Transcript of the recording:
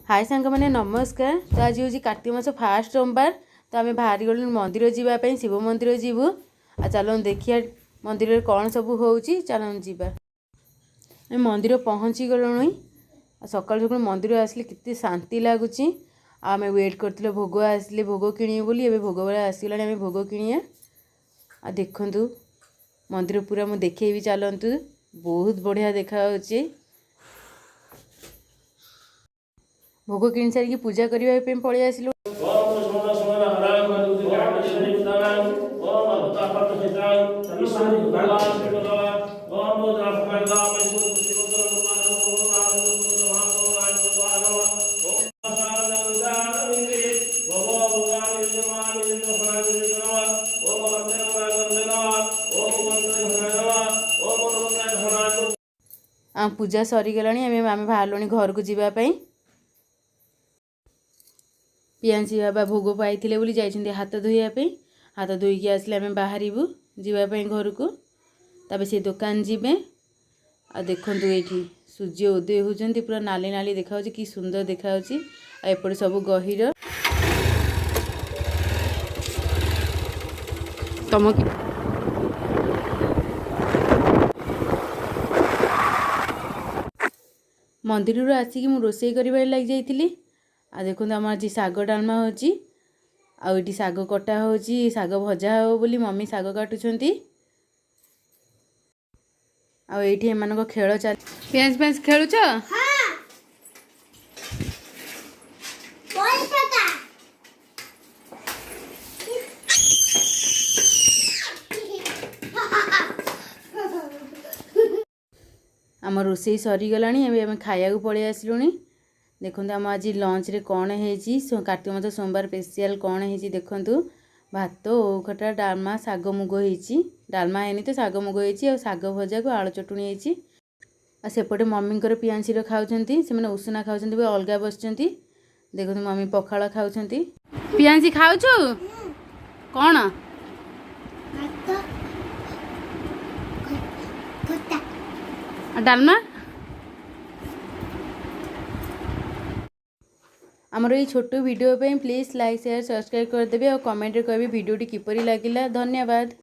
हाय सांग मैंने नमस्कार। तो आज हूँ कार्तिक मास फास्ट सोमवार। तो आम बाहरी गलु मंदिर जावाई शिव मंदिर जीवु। आ चलो देखिए मंदिर कौन सब हो चलो जीवा। मंदिर पहुँची गलु। सकाल सकाल मंदिर आसले कितने शांति लगुच। आम वेट करते भोग आसले भोग किणे बोली एवं भोग बेला आसगला आम भोग किणिया। आ देखु मंदिर पूरा मुझे देखेबी चलतु बहुत बढ़िया देखा। भोग किणी सारिकी पूजा करने पलि आसिलु। पूजा सरीगला आम बाहर घर को जावाई। पियांसी बाबा भोग पाई जाइए हाथ धोवाई। हाथ धोईकी आसले आम बाहर जावाई घर को। तबे से दुकान जीवे। आ देखु ये सूर्य उदय होती पूरा नाली नाली देखा कि सुंदर देखा। एपटे सब गहिर तुम मंदिर आसिक मु रोसई कर लग जाइली। आ देखो आम आज साग डालमा होची। आउटी साग कटा होची साग भजा हो बोली मम्मी साग काटुछंती। आ एठी एमानको खेल चल पेंस पेंस खेलुछ। हां बोल पता आम रोसई सरी गलानी। अबे हम खाया को पळे आसिलुनी। देखो आम आज लंच रे कौन है कार्तिक मास सोमवार स्पेशल कौन है देखु। भात खटा डालमा साग मुग हो डालमा है तो साग मुग हो साग भजा को आलू चटुणी हो। सेपटे मम्मी पियांसी खाऊँ से उषुना खाऊँ अलग बस। देखो मम्मी पखाड़ खाऊँ। पियांसी खाऊ कौन डालमा। आमर ये छोटो वीडियो पे प्लीज लाइक शेयर सब्सक्राइब करदेवे और कमेंट करेंगे वीडियो किपरि लगिला। धन्यवाद।